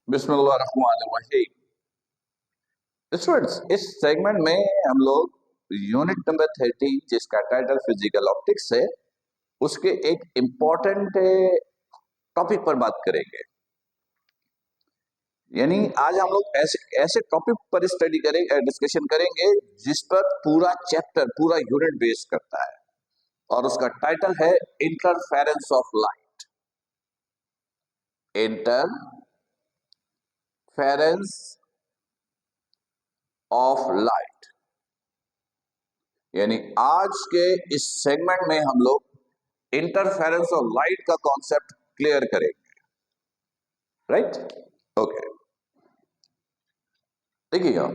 बिस्मिल्लाहिर्रहमानिर्रहीम। स्टूडेंट्स, इस सेगमेंट में हम लोग यूनिट नंबर 30 जिसका टाइटल फिजिकल ऑप्टिक्स है उसके एक इंपॉर्टेंट टॉपिक पर बात करेंगे। यानी आज हम लोग ऐसे ऐसे टॉपिक पर स्टडी करेंगे, डिस्कशन करेंगे जिस पर पूरा चैप्टर पूरा यूनिट बेस करता है और उसका टाइटल है interference of light. Interference of light, यानी आज के इस सेगमेंट में हम लोग इंटरफेरेंस ऑफ लाइट का कॉन्सेप्ट क्लियर करेंगे। राइट? ओके, देखिएगा,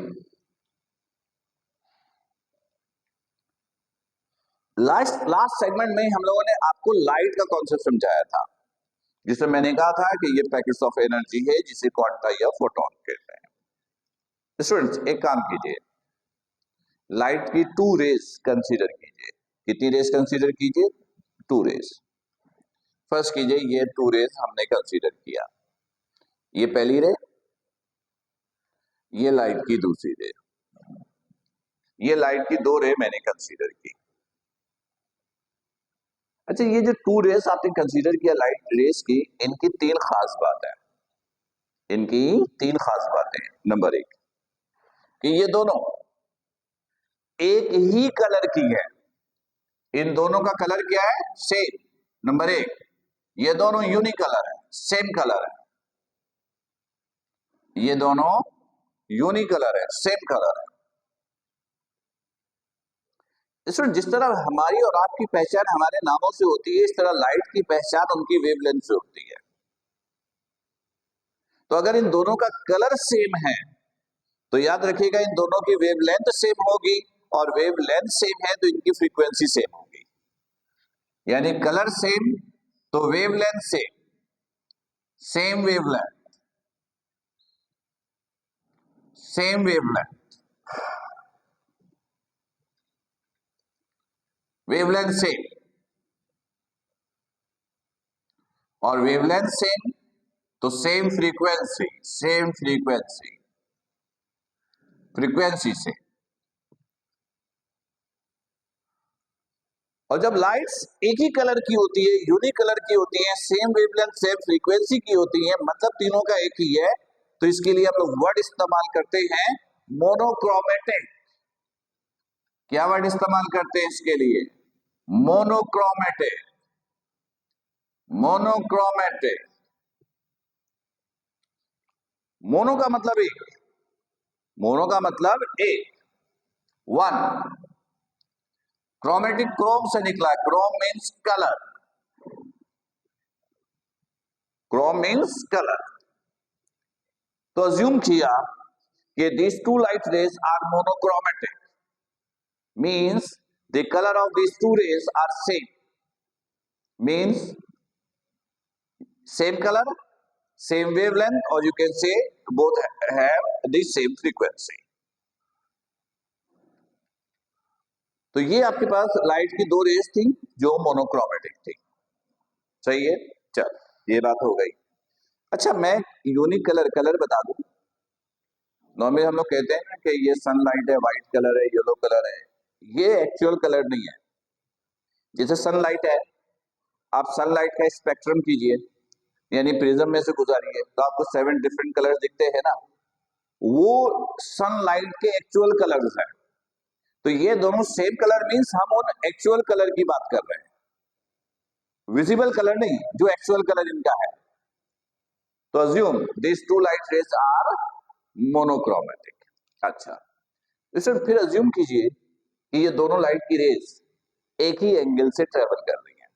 लास्ट सेगमेंट में हम लोगों ने आपको लाइट का कॉन्सेप्ट समझाया था, जिसमें मैंने कहा था कि ये पैकेट्स ऑफ एनर्जी है जिसे क्वांटा या फोटोन कहते हैं। स्टूडेंट्स, एक काम कीजिए, लाइट की 2 रेज कंसीडर कीजिए। कितनी रेज कंसीडर कीजिए? 2 रेज। फर्स्ट कीजिए, ये 2 रेज हमने कंसीडर किया, ये पहली रे, ये लाइट की दूसरी रे, ये लाइट की 2 रे मैंने कंसीडर की। अच्छा, ये जो 2 रेस आपने कंसीडर किया लाइट रेस की, इनकी 3 खास बात है। इनकी 3 खास बातें। नंबर 1 कि ये दोनों एक ही कलर की है। इन दोनों का कलर क्या है? सेम। नंबर 1, ये दोनों यूनिक कलर है, सेम कलर है। ये दोनों यूनिक कलर है, सेम कलर है। इसमें जिस तरह हमारी और आपकी पहचान हमारे नामों से होती है, इस तरह लाइट की पहचान उनकी वेवलेंथ से होती है। तो अगर इन दोनों का कलर सेम है तो याद रखिएगा इन दोनों की वेवलेंथ सेम होगी, और वेवलेंथ सेम है तो इनकी फ्रीक्वेंसी सेम होगी। यानी कलर सेम तो wavelength same, same wavelength, same wavelength, wavelength same, और वेवलेंथ सेम तो same frequency, same frequency, frequency से। और जब लाइट्स एक ही कलर की होती है, यूनिक कलर की होती हैं, सेम वेवलेंथ सेम फ्रीक्वेंसी की होती हैं, मतलब तीनों का एक ही है, तो इसके लिए हम लोग वर्ड इस्तेमाल करते हैं मोनोक्रोमेटिक। क्या वर्ड इस्तेमाल करते हैं इसके लिए? मोनोक्रोमेटिक। मोनोक्रोमेटिक। मोनो का मतलब एक, मोनो का मतलब एक, 1। क्रोमेटिक क्रोम से निकला है, Chrome means colour, Chrome means colour. तो अज्यूम किया कि these 2 light rays are monochromatic, means the color of these 2 rays are same, means same color, same wavelength, or you can say both have the same frequency. तो ये आपके पास light की 2 raise थी जो monochromatic थी। सही है? चल, ये बात हो गई। अच्छा, मैं यूनिक कलर बता दूं। नॉर्मली हम लोग कहते हैं ना कि ये सनलाइट है, व्हाइट कलर है, येलो कलर है। ये एक्चुअल कलर नहीं है। जैसे सनलाइट है, आप सनलाइट का स्पेक्ट्रम कीजिए, यानी प्रिज्म में से गुजारिए, तो आपको 7 डिफरेंट कलर दिखते हैं ना, वो सनलाइट के एक्चुअल कलर्स हैं। तो ये दोनों सेम कलर मींस हम उन एक्चुअल कलर की बात कर रहे हैं, विजिबल कलर नहीं, जो एक्चुअल कलर इनका है। तो assume this 2 light rays are monochromatic. अच्छा, इसे फिर अज्यूम कीजिए कि ये दोनों लाइट की रेज एक ही एंगल से ट्रेवल कर रही है।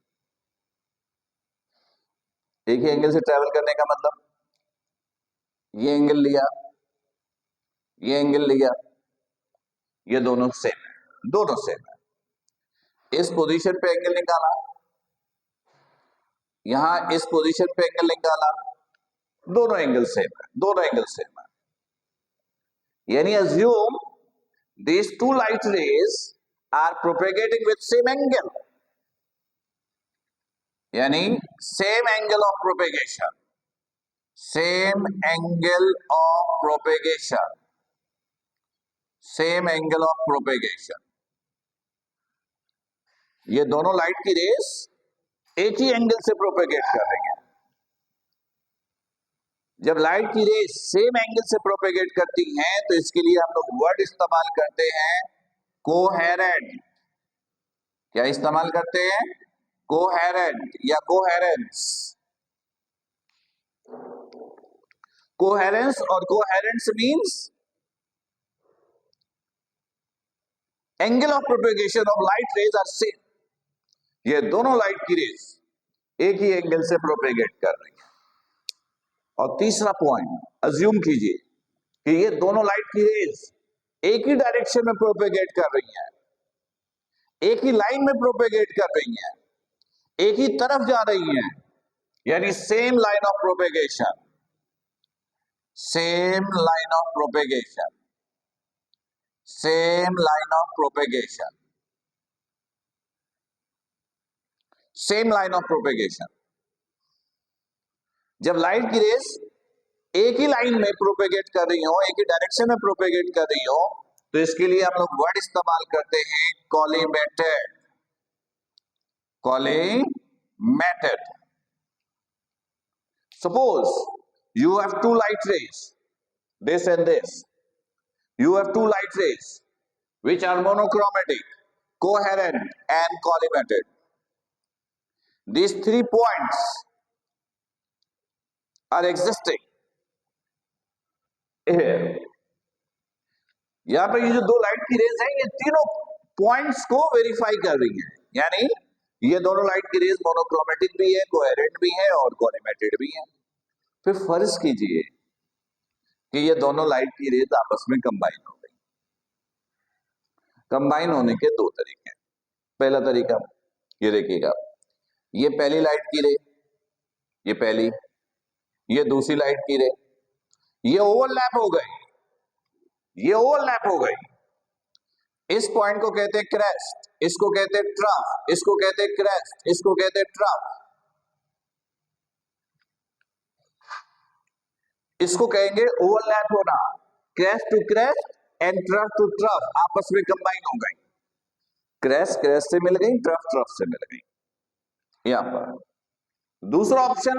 एक ही एंगल से ट्रेवल करने का मतलब, ये एंगल लिया, ये एंगल लिया, ये दोनों सेम है, दोनों सेम है। इस पोजीशन पे एंगल निकाला, यहां इस पोजीशन पे एंगल निकाला, दोनों एंगल सेम है, दोनों एंगल सेम है। यानी assume these 2 light rays are propagating with same angle, यानी same angle of propagation, same angle of propagation, same angle of propagation. ये दोनों लाइट की रेस एक ही एंगल से प्रोपेगेट कर रही है। जब लाइट की रेस सेम एंगल से प्रोपेगेट करती हैं तो इसके लिए हम लोग वर्ड इस्तेमाल करते हैं कोहेरेंट। क्या इस्तेमाल करते हैं? कोहेरेंट या कोहेरेंस। कोहेरेंस और coherence means angle of propagation of light rays are same. ये दोनों लाइट की रेस एक ही एंगल से प्रोपेगेट कर रही है। और तीसरा पॉइंट, अज्यूम कीजिए कि ये दोनों लाइट की रेस एक ही डायरेक्शन में प्रोपेगेट कर रही हैं, एक ही लाइन में प्रोपेगेट कर रही हैं, एक ही तरफ जा रही हैं, यानी same line of propagation, same line of propagation, same line of propagation, same line of propagation. जब लाइट की रेस एक ही लाइन में प्रोपेगेट कर रही हो, एक ही डायरेक्शन में प्रोपेगेट कर रही हो, तो इसके लिए हम लोग वर्ड इस्तेमाल करते हैं collimated. Collimated. Suppose you have two light rays, this and this. You have two light rays which are monochromatic, coherent and collimated. These 3 points are existing here. यहां पर ये जो दो लाइट की रेज हैं, ये तीनों पॉइंट्स को वेरीफाई कर रही हैं, यानी ये दोनों लाइट की रेज मोनोक्रोमेटिक भी है, कोहेरेंट भी है और कॉलीमेटेड भी है। फिर फर्ज कीजिए कि ये दोनों लाइट की रेज आपस में कंबाइन हो गई। कंबाइन होने के दो तरीके। पहला तरीका ये देखिएगा, ये पहली लाइट की रे, ये पहली, ये दूसरी लाइट की रे, ये ओवरलैप हो गई, ये ओवरलैप हो गई। इस पॉइंट को कहते हैं क्रेस्ट, इसको कहते हैं ट्रफ, इसको कहते हैं क्रेस्ट, इसको कहते हैं ट्रफ। इसको कहेंगे ओवरलैप होना, crest to crest and trough to trough आपस में कंबाइन हो गई। क्रेस्ट क्रेस्ट से मिल गई, ट्रफ ट्रफ से मिल गई। यहां पर दूसरा ऑप्शन,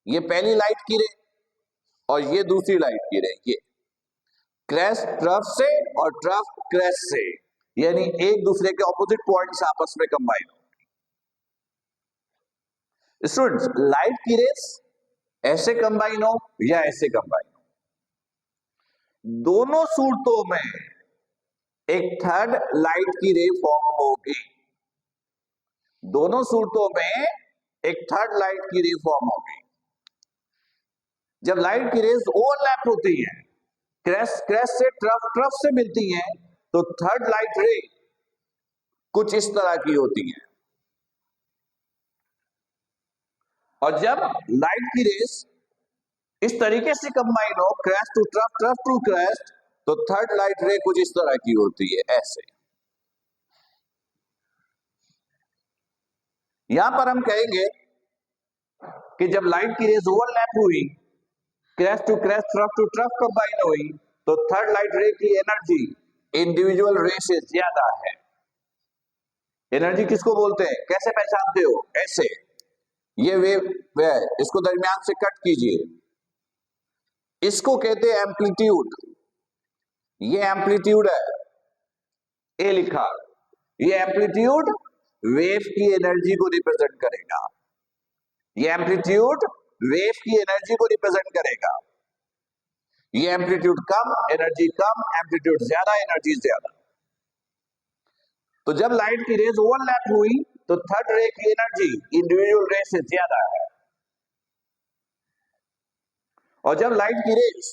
ये पहली लाइट की रे और ये दूसरी लाइट की रे, ये क्रेस्ट ट्रफ से और ट्रफ क्रेस्ट से, यानी एक दूसरे के ऑपोजिट पॉइंट्स आपस में कंबाइन हो गई। स्टूडेंट्स, लाइट की रेस ऐसे कंबाइन हो या ऐसे कंबाइन हो, दोनों सूरतों में एक थर्ड लाइट की रे फॉर्म होगी। दोनों सूरतों में एक थर्ड लाइट की रे फॉर्म होगी। जब लाइट की रेज ओवरलैप होती है, क्रेस्ट क्रेस्ट से ट्रफ ट्रफ से मिलती हैं, तो थर्ड लाइट रे कुछ इस तरह की होती है। और जब लाइट की रेस इस तरीके से कंबाइन हो, crest to trough trough to crest, तो थर्ड लाइट रे कुछ इस तरह की होती है, ऐसे। यहां पर हम कहेंगे कि जब लाइट की रेज ओवरलैप हुई, crest to crest trough to trough combine हुई, तो थर्ड लाइट रे की एनर्जी इंडिविजुअल रे से ज्यादा है। एनर्जी किसको बोलते हैं, कैसे पहचानते हो? ऐसे, ये वेव है, इसको दरमियान से कट कीजिए, इसको कहते हैं एम्पलीट्यूड। ये एम्पलीट्यूड है, ए लिखा, ये एम्पलीट्यूड वेव की एनर्जी को रिप्रेजेंट करेगा। ये एम्पलीट्यूड वेव की एनर्जी को रिप्रेजेंट करेगा। ये एम्पलीट्यूड कम, एनर्जी कम, एम्पलीट्यूड ज्यादा, एनर्जी ज्यादा। तो जब लाइट की रेज ओवरलैप हुई, तो थर्ड रे की एनर्जी इंडिविजुअल रे से ज्यादा है। और जब लाइट की rays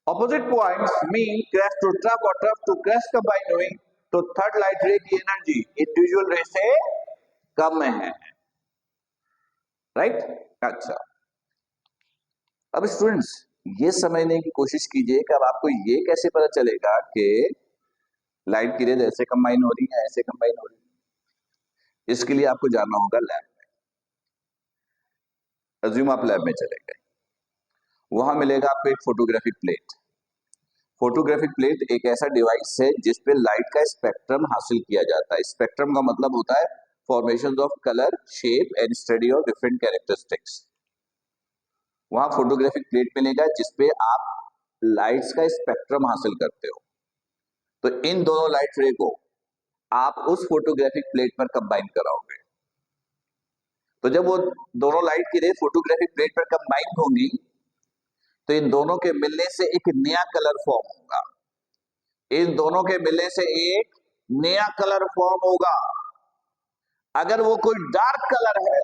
opposite points mean crest to trough और ट्रफ टू क्रेस्ट कंबाइन हुई, तो थर्ड लाइट रे की एनर्जी इंडिविजुअल रे से कम है। राइट? अच्छा, अब स्टूडेंट्स ये समझने की कोशिश कीजिए कि अब आपको ये कैसे पता चलेगा कि लाइट की रेज ऐसे कंबाइन हो रही है, ऐसे कंबाइन हो रही है। इसके लिए आपको जाना होगा लैब में। अज्यूम आप लैब में चले गए, वहां मिलेगा आपको एक फोटोग्राफिक प्लेट। फोटोग्राफिक प्लेट एक ऐसा डिवाइस है जिसपे लाइट का स्पेक्ट्रम हासिल किया जाता है। स्पेक्ट्रम का मतलब होता है formation of colour, shape and study of different characteristics. वहां फोटोग्राफिक प्लेट मिलेगा जिसपे आप लाइट्स का स्पेक्ट्रम हासिल करते हो। तो इन दोनों लाइट रे को आप उस फोटोग्राफिक प्लेट पर कंबाइन कराओगे। तो जब वो दोनों लाइट की रे फोटोग्राफिक प्लेट पर कंबाइन होंगी तो इन दोनों के मिलने से एक नया कलर फॉर्म होगा। इन दोनों के मिलने से एक नया कलर फॉर्म होगा। अगर वो कोई डार्क कलर है,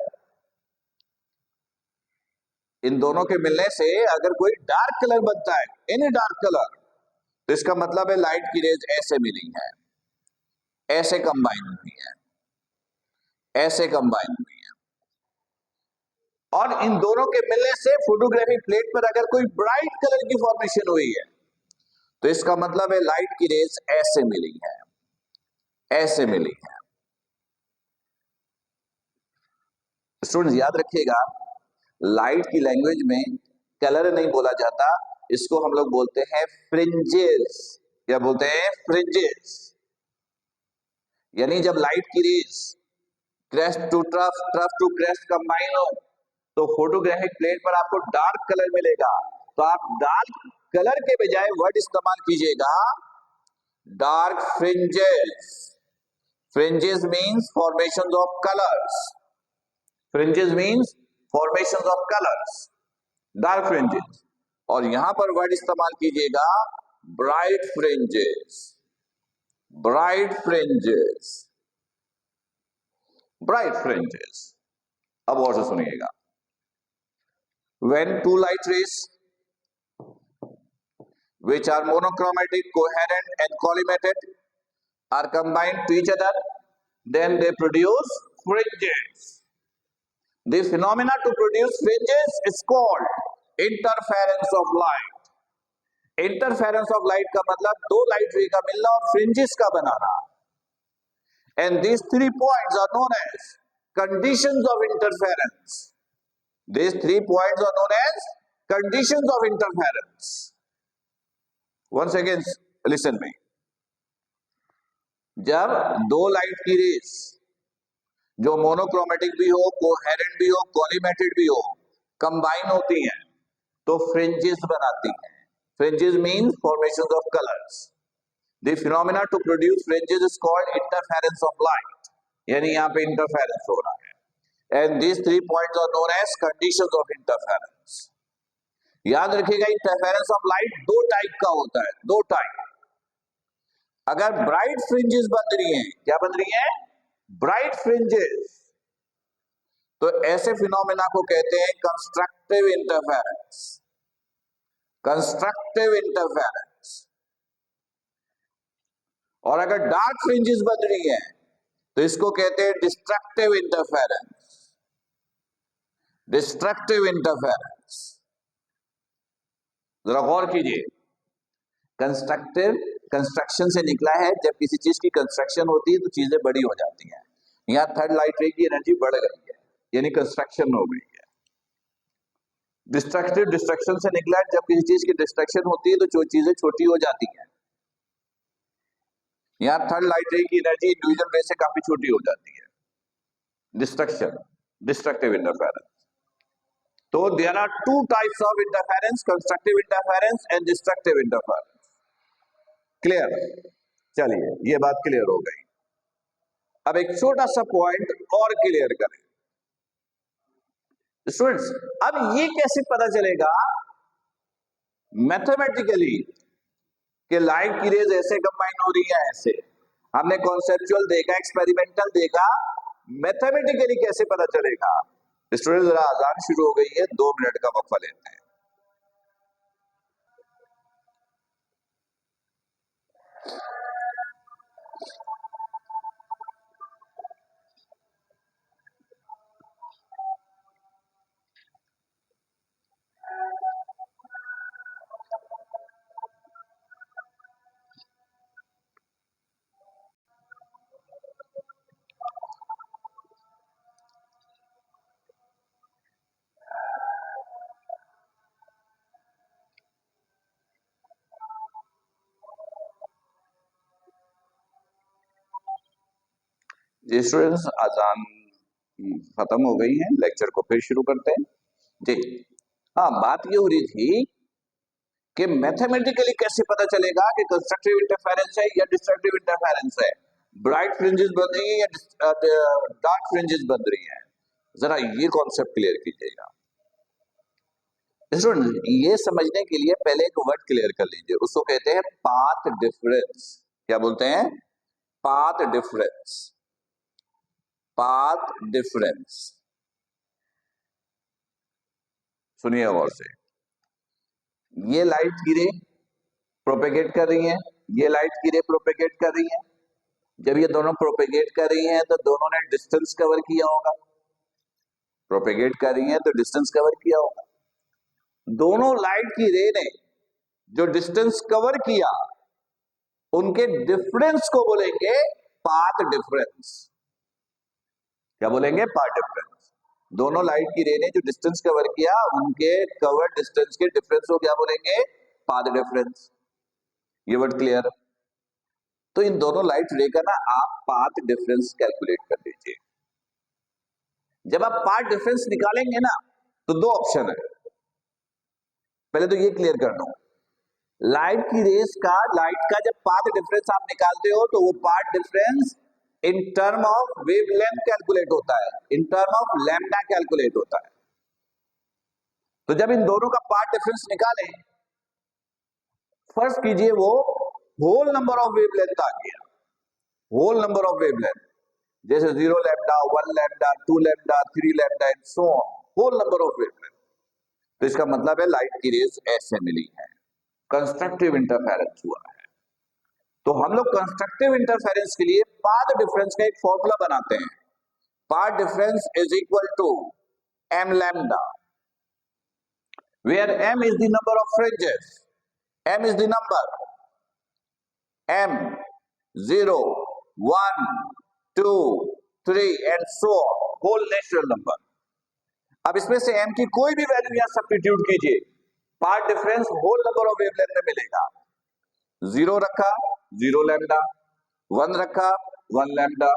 इन दोनों के मिलने से अगर कोई डार्क कलर बनता है, एनी डार्क कलर, तो इसका मतलब है लाइट की रेज ऐसे मिली है, ऐसे कंबाइन हुई है, ऐसे कंबाइन हुई है। और इन दोनों के मिलने से फोटोग्राफिक प्लेट पर अगर कोई ब्राइट कलर की फॉर्मेशन हुई है तो इसका मतलब है लाइट की रेज ऐसे मिली है, ऐसे मिली है। स्टूडेंट्स याद रखिएगा, लाइट की लैंग्वेज में कलर नहीं बोला जाता, इसको हम लोग बोलते हैं फ्रिंजेस। क्या बोलते हैं? फ्रिंजेस। यानी जब लाइट की rays crest to trough, trough to crest combine हो तो फोटोग्राफिक प्लेट पर आपको डार्क कलर मिलेगा। तो आप डार्क कलर के बजाय वर्ड इस्तेमाल कीजिएगा dark fringes. Fringes means formation of colours. Fringes means formation of colours, dark fringes. और यहां पर वर्ड इस्तेमाल कीजिएगा bright fringes. Bright fringes, bright fringes. अब और से सुनिएगा, when two light rays which are monochromatic, coherent and collimated are combined to each other, then they produce fringes. The phenomena to produce fringes is called interference of light. Interference of light का मतलब दो light रे का मिलना और fringes का बनाना। And these 3 points are known as conditions of interference. These 3 points are known as conditions of interference. Once again, listen me. जब दो लाइट की रेस जो मोनोक्रोमेटिक भी हो, कोहेरेंट भी हो, कॉलीमेटेड भी हो, कंबाइन होती हैं तो फ्रिंजेस बनाती हैं। Fringes means formation of colours. The phenomena to produce fringes is called interference of light. यानी यहां पे इंटरफेरेंस हो रहा है। And these 3 points are known as conditions of interference. याद रखिएगा, इंटरफेरेंस ऑफ लाइट दो टाइप का होता है, दो टाइप। अगर ब्राइट फ्रिंजेस बन रही हैं, क्या बन रही हैं? ब्राइट फ्रिंजेस, तो ऐसे फिनोमेना को कहते हैं कंस्ट्रक्टिव इंटरफेरेंस। Constructive interference. और अगर डार्क फ्रिंजेस बन रही हैं तो इसको कहते हैं डिस्ट्रक्टिव इंटरफेरेंस। Destructive interference. जरा गौर कीजिए, कंस्ट्रक्टिव कंस्ट्रक्शन से निकला है। जब किसी चीज की कंस्ट्रक्शन होती है तो चीजें बड़ी हो जाती हैं। यहां थर्ड लाइट रे की एनर्जी बढ़ गई है, यानी कंस्ट्रक्शन हो गई है। डिस्ट्रक्टिव डिस्ट्रक्शन से निकला है, जब किसी चीज की डिस्ट्रक्शन होती है तो जो चीजें छोटी हो जाती हैं। यहां थर्ड लाइट रे की एनर्जी इंडिविजुअल रे से काफी छोटी हो जाती है। Destruction, destructive interference. तो there are 2 types of interference, constructive interference and destructive interference. Clear? चलिए, ये बात क्लियर हो गई। अब एक छोटा सा पॉइंट और क्लियर करें स्टूडेंट्स। अब ये कैसे पता चलेगा मैथमेटिकली कि लाइट की रेज ऐसे कंबाइन हो रही है, ऐसे? हमने कॉन्सेप्चुअल देखा, एक्सपेरिमेंटल देखा, मैथमेटिकली कैसे पता चलेगा? स्टूडेंट जरा अजान शुरू हो गई है, 2 मिनट का वक्फा लेते हैं। जी स्टूडेंट्स, अजान खत्म हो गई है, लेक्चर को फिर शुरू करते हैं जी। हाँ, बात ये हो रही थी कि मैथमेटिकली कैसे पता चलेगा कि कंस्ट्रक्टिव इंटरफेरेंस है या डिस्ट्रक्टिव इंटरफेरेंस है, ब्राइट फ्रिंजेस बन रही है या डार्क फ्रिंजेस बन रही है। जरा ये कॉन्सेप्ट क्लियर कीजिएगा स्टूडेंट। ये समझने के लिए पहले एक वर्ड क्लियर कर लीजिए, उसको कहते हैं पाथ डिफरेंस। क्या बोलते हैं? Path difference. पाथ डिफरेंस, सुनिए गौर से। ये लाइट की रे प्रोपेगेट कर रही है, ये लाइट की रे प्रोपेगेट कर रही है। जब ये दोनों प्रोपेगेट कर रही हैं तो दोनों ने डिस्टेंस कवर किया होगा। प्रोपेगेट कर रही हैं तो डिस्टेंस कवर किया होगा। दोनों लाइट की रे ने जो डिस्टेंस कवर किया, उनके डिफरेंस को बोलेंगे पाथ डिफरेंस। क्या बोलेंगे? Path difference. दोनों लाइट की रे ने जो डिस्टेंस कवर किया, उनके कवर डिस्टेंस के डिफरेंस को क्या बोलेंगे? Path difference. ये वर्ड क्लियर? तो इन दोनों लाइट रे का ना आप पाथ डिफरेंस कैलकुलेट कर लीजिए। जब आप पाथ डिफरेंस निकालेंगे ना, तो दो ऑप्शन है। पहले तो ये क्लियर कर दो, लाइट की रेस का, लाइट का जब पाथ डिफरेंस आप निकालते हो तो वो path difference in term of wavelength calculate होता है, in term of lambda calculate होता है। तो जब इन दोनों का पाथ डिफरेंस निकालें, फर्स्ट कीजिए वो होल नंबर ऑफ वेवलेंथ आ गया, होल नंबर ऑफ वेवलेंथ, जैसे 0 lambda, 1 lambda, 2 lambda, 3 lambda and so on, whole number of wavelength. तो इसका मतलब है लाइट की रेस ऐसे मिली है, कंस्ट्रक्टिव इंटरफेरेंस हुआ है। तो हम लोग कंस्ट्रक्टिव इंटरफेरेंस के लिए पाथ डिफरेंस का एक फॉर्मूला बनाते हैं। Path difference is equal to m lambda, where m is the number of fringes, m is the number, m 0 1 2 3 and so on, whole natural number। अब इसमें से m की कोई भी वैल्यू यहां सब्स्टिट्यूट कीजिए, path difference whole number of wavelength में मिलेगा। 0 रखा 0 लैम्डा, 1 रखा 1 लैम्डा,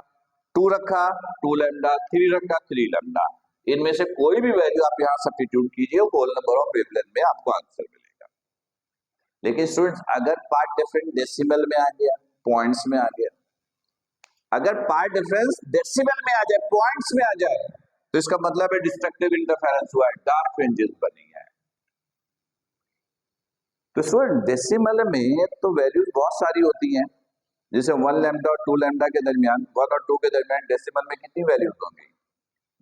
2 रखा 2 लैम्डा, 3 रखा 3 लैम्डा। इनमें से कोई भी वैल्यू आप यहां सब्स्टिट्यूट कीजिए, होल नंबर ऑफ वेवलेंथ में आपको आंसर मिलेगा। लेकिन स्टूडेंट्स, अगर पार्ट डिफरेंस डेसिमल में आ गया, पॉइंट्स में आ गया, अगर पार्ट डिफरेंस डेसिमल में आ जाए, पॉइंट्स में आ जाए, तो इसका मतलब है डिस्ट्रक्टिव इंटरफेरेंस हुआ है, डार्क फ्रिंजेस बनी है। तो स्टूडेंट, डेसिमल में तो वैल्यूज बहुत सारी होती हैं, जैसे 1 लैम्डा और 2 लैम्डा के दरमियान, 1 और 2 के दरमियान डेसिमल में कितनी वैल्यूज होंगी?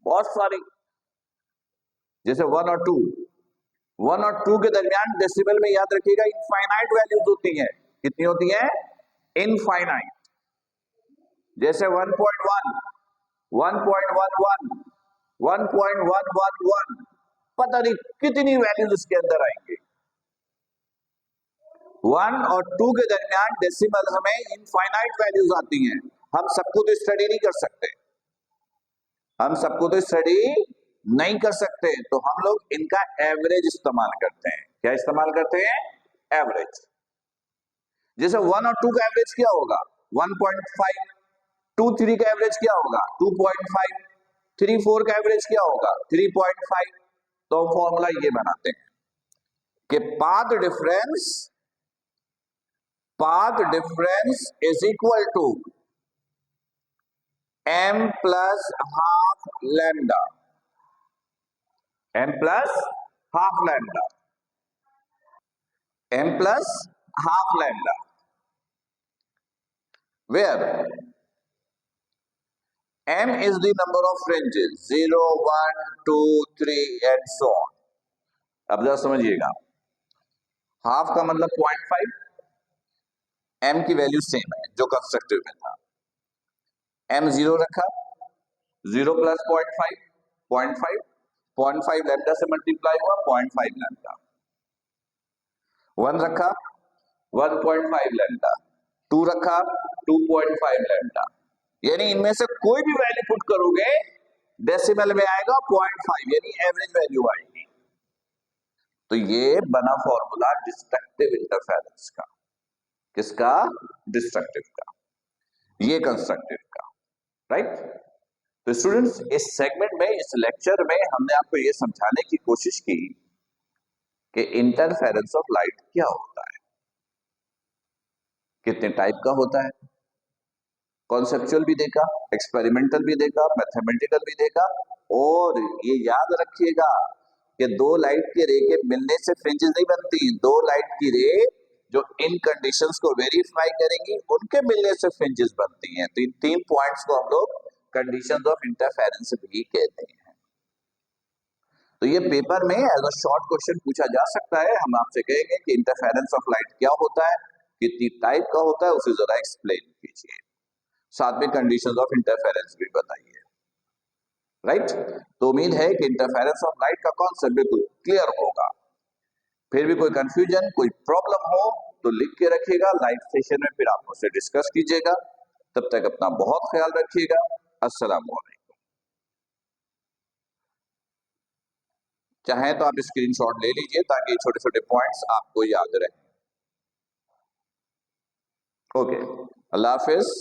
बहुत सारी। जैसे 1 और 2, 1 और 2 के दरमियान डेसिमल में याद रखिएगा इनफाइनाइट वैल्यूज होती हैं। कितनी होती हैं? इनफाइनाइट। जैसे 1.1, 1.11, 1.111, पता नहीं कितनी वैल्यूज इसके अंदर आएंगे। 1 और 2 के दरमियान डेसिमल हमें इनफाइनाइट वैल्यूज आती हैं। हम सबको तो स्टडी नहीं कर सकते, हम सबको तो स्टडी नहीं कर सकते, तो हम लोग इनका एवरेज इस्तेमाल करते हैं। क्या इस्तेमाल करते हैं? एवरेज। जैसे 1 और 2 का एवरेज क्या होगा? 1.5, 2 3 का एवरेज क्या होगा? 2.5, 3 4 का एवरेज क्या होगा? 3.5। तो हम फॉर्मूला ये बनाते हैं कि path difference is equal to m plus half lambda, m plus half lambda, m plus half lambda, where m is the number of fringes 0 1 2 3 and so on। अब जरा समझिएगा, हाफ का मतलब 0.5, m की वैल्यू सेम है जो constructive में था, m 0 रखा, 0 प्लस 0.5, 0.5, 0.5 लैम्डा से मल्टीप्लाई हुआ 0.5 लैम्डा। 1 रखा 1.5 लैम्डा, 2 रखा 2.5 लैम्डा। यानी इनमें से कोई भी वैल्यू पुट करोगे डेसिमल में आएगा 0.5, यानी एवरेज वैल्यू आएगी। तो ये बना फॉर्मूला डिस्ट्रक्टिव इंटरफेरेंस का। किसका? डिस्ट्रक्टिव का। ये कंस्ट्रक्टिव का। राइट। तो स्टूडेंट्स, इस सेगमेंट में, इस लेक्चर में हमने आपको ये समझाने की कोशिश की कि इंटरफेरेंस ऑफ लाइट क्या होता है, कितने टाइप का होता है, कॉन्सेप्चुअल भी देखा, एक्सपेरिमेंटल भी देखा, मैथमेटिकल भी देखा। और ये याद रखिएगा कि दो लाइट के रे के मिलने से फ्रिंजेस नहीं बनती, दो लाइट की रे जो इन कंडीशंस को वेरीफाई करेंगी उनके मिलने से फ्रिंजेस बनती हैं। तो इन तीन पॉइंट्स को हम लोग कंडीशंस ऑफ इंटरफेरेंस भी कहते हैं। तो ये पेपर में एज अ शॉर्ट क्वेश्चन पूछा जा सकता है। हम आपसे कहेंगे कि इंटरफेरेंस ऑफ लाइट क्या होता है, कितनी टाइप का होता है, उसे जरा एक्सप्लेन कीजिए, साथ में कंडीशंस ऑफ इंटरफेरेंस भी बताइए। राइट। तो उम्मीद है कि इंटरफेरेंस ऑफ लाइट का कॉन्सेप्ट बिल्कुल क्लियर होगा। फिर भी कोई कंफ्यूजन, कोई प्रॉब्लम हो तो लिख के रखिएगा, लाइव सेशन में फिर आप मुझसे डिस्कस कीजिएगा। तब तक अपना बहुत ख्याल रखिएगा। अस्सलाम वालेकुम। चाहे तो आप स्क्रीनशॉट ले लीजिए ताकि छोटे छोटे पॉइंट्स आपको याद रहे। ओके, अल्लाह हाफिज।